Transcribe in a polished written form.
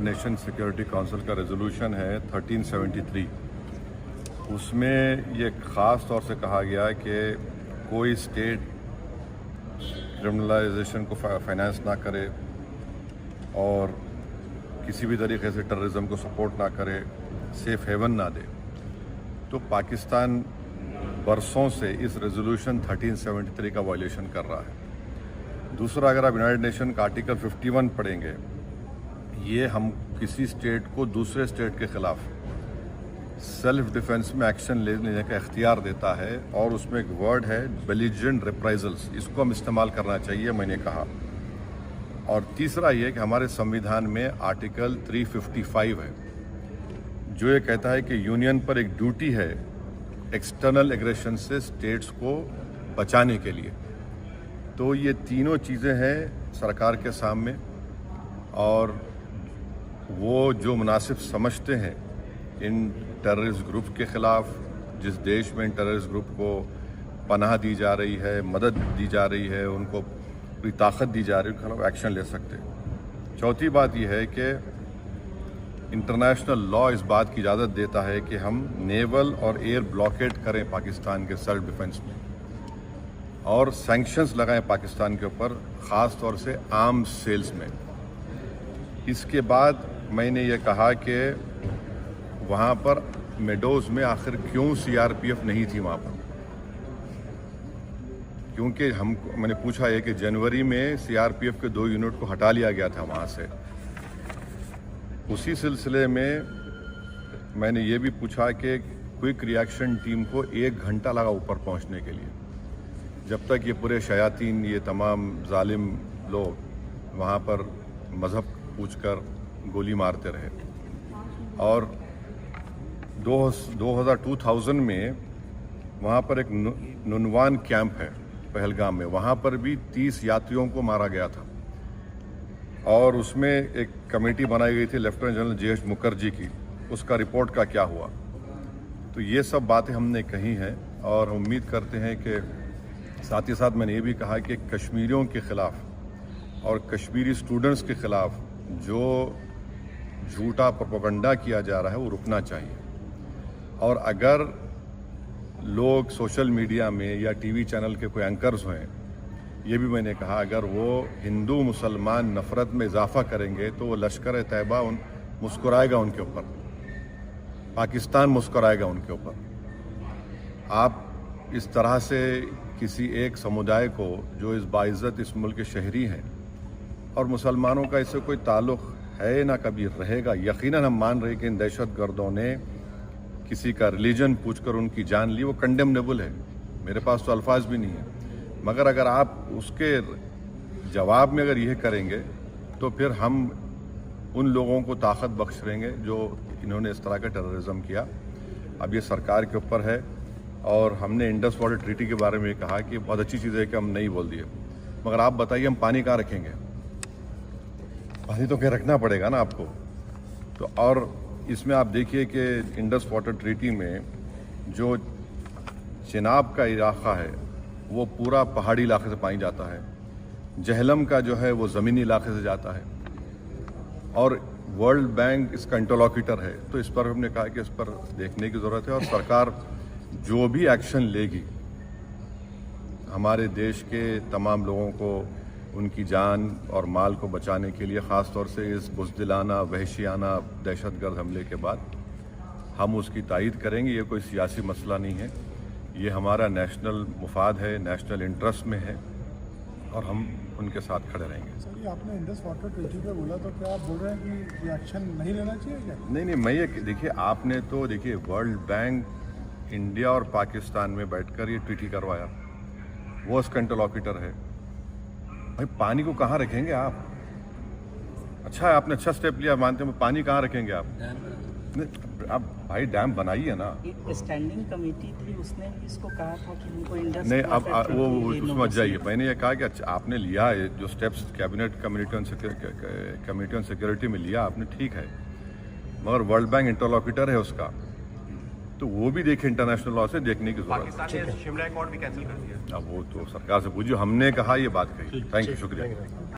Nation security council का resolution है 1373। उसमें ये ख़ास तौर से कहा गया कि कोई स्टेट क्रिमिनलाइजेशन को फाइनेंस ना करे और किसी भी तरीके से टेररिज्म को सपोर्ट ना करे, सेफ हेवन ना दे। तो पाकिस्तान बरसों से इस रेजोल्यूशन 1373 का वायलेशन कर रहा है। दूसरा, अगर आप यूनाइटेड नेशन का आर्टिकल 51 पढ़ेंगे, ये हम किसी स्टेट को दूसरे स्टेट के खिलाफ सेल्फ डिफेंस में एक्शन लेने का इख्तियार देता है और उसमें एक वर्ड है बेलिजेंट रिप्राइजल्स, इसको हम इस्तेमाल करना चाहिए, मैंने कहा। और तीसरा ये कि हमारे संविधान में आर्टिकल 355 है जो ये कहता है कि यूनियन पर एक ड्यूटी है एक्सटर्नल एग्रेशन से स्टेट्स को बचाने के लिए। तो ये तीनों चीज़ें हैं सरकार के सामने, और वो जो मुनासिब समझते हैं इन टेररिस्ट ग्रुप के ख़िलाफ़, जिस देश में इन टेररिस्ट ग्रुप को पनाह दी जा रही है, मदद दी जा रही है, उनको पूरी ताकत दी जा रही है, उनके खिलाफ एक्शन ले सकते हैं। चौथी बात यह है कि इंटरनेशनल लॉ इस बात की इजाज़त देता है कि हम नेवल और एयर ब्लॉकेट करें पाकिस्तान के सेल्फ डिफेंस में, और सैंक्शंस लगाएं पाकिस्तान के ऊपर, ख़ास तौर से आर्म्स सेल्स में। इसके बाद मैंने ये कहा कि वहाँ पर मेडोज़ में आखिर क्यों सीआरपीएफ नहीं थी वहाँ पर, क्योंकि मैंने पूछा है कि जनवरी में सीआरपीएफ के 2 यूनिट को हटा लिया गया था वहाँ से। उसी सिलसिले में मैंने ये भी पूछा कि क्विक रिएक्शन टीम को 1 घंटा लगा ऊपर पहुँचने के लिए, जब तक ये पूरे शयातीन, ये तमाम जालिम लोग वहाँ पर मज़हब पूछकर गोली मारते रहे। और 2000 में वहाँ पर एक नुनवान कैंप है पहलगाम में, वहाँ पर भी 30 यात्रियों को मारा गया था, और उसमें एक कमेटी बनाई गई थी लेफ्टिनेंट जनरल जेएच मुखर्जी की, उसका रिपोर्ट का क्या हुआ। तो ये सब बातें हमने कही हैं, और हम उम्मीद करते हैं कि साथ ही साथ मैंने ये भी कहा कि कश्मीरियों के ख़िलाफ़ और कश्मीरी स्टूडेंट्स के ख़िलाफ़ जो झूठा प्रोपेगेंडा किया जा रहा है वो रुकना चाहिए। और अगर लोग सोशल मीडिया में या टीवी चैनल के कोई एंकर्स हैं, ये भी मैंने कहा, अगर वो हिंदू मुसलमान नफ़रत में इजाफा करेंगे तो वो लश्कर तैयबा मुस्कुराएगा उनके ऊपर, पाकिस्तान मुस्कुराएगा उनके ऊपर। आप इस तरह से किसी एक समुदाय को जो इस बाइज़्ज़त इस मुल्क के शहरी हैं, और मुसलमानों का इससे कोई ताल्लुक़ है ना कभी रहेगा, यकीनन हम मान रहे कि इन दहशतगर्दों ने किसी का रिलीजन पूछकर उनकी जान ली, वो कंडेमनेबल है, मेरे पास तो अल्फाज भी नहीं है। मगर अगर आप उसके जवाब में अगर यह करेंगे तो फिर हम उन लोगों को ताकत बख्श देंगे जो इन्होंने इस तरह का टेररिज्म किया। अब ये सरकार के ऊपर है, और हमने इंडस वाटर ट्रीटी के बारे में कहा कि बहुत अच्छी चीज़ है कि हम नहीं बोल दिए, मगर आप बताइए हम पानी कहाँ रखेंगे? पानी तो क्या रखना पड़ेगा ना आपको। तो और इसमें आप देखिए कि इंडस वाटर ट्रीटी में जो चिनाब का इलाका है वो पूरा पहाड़ी इलाके से पानी जाता है, जहलम का जो है वो ज़मीनी इलाके से जाता है, और वर्ल्ड बैंक इसका इंटरलॉक्यूटर है। तो इस पर हमने कहा कि इस पर देखने की ज़रूरत है, और सरकार जो भी एक्शन लेगी हमारे देश के तमाम लोगों को उनकी जान और माल को बचाने के लिए, ख़ास तौर से इस बुज़दिलाना वहशियाना दहशतगर्द हमले के बाद, हम उसकी तायीद करेंगे। ये कोई सियासी मसला नहीं है, ये हमारा नेशनल मुफाद है, नेशनल इंटरेस्ट में है, और हम उनके साथ खड़े रहेंगे। सर, ये आपने इंडस वाटर ट्रीटी पे बोला, तो क्या आप बोल रहे हैं कि रिएक्शन नहीं लेना चाहिए क्या? नहीं, मैं ये देखिए, आपने तो देखिए वर्ल्ड बैंक इंडिया और पाकिस्तान में बैठकर ये ट्रीटी करवाया, वो उसका इंटरलॉक्यूटर है। भाई पानी को कहाँ रखेंगे आप? अच्छा है, आपने अच्छा स्टेप लिया, मानते हैं, पानी कहाँ रखेंगे आप? आप भाई डैम बनाइए ना। स्टैंडिंग कमेटी थी, उसने इसको कहा था कि उनको इंडस नहीं, अब वो उसमें मत जाइए। मैंने ये कहा कि अच्छा आपने लिया है जो steps cabinet committee on security में लिया आपने, ठीक है, मगर वर्ल्ड बैंक इंटरलॉक्यूटर है उसका, तो वो भी देखे, इंटरनेशनल लॉ से देखने की जरूरत है। पाकिस्तान ने शिमला अकॉर्ड भी कैंसिल कर दिया। अब वो तो सरकार से पूछिए, हमने कहा ये बात कही। थैंक यू, शुक्रिया।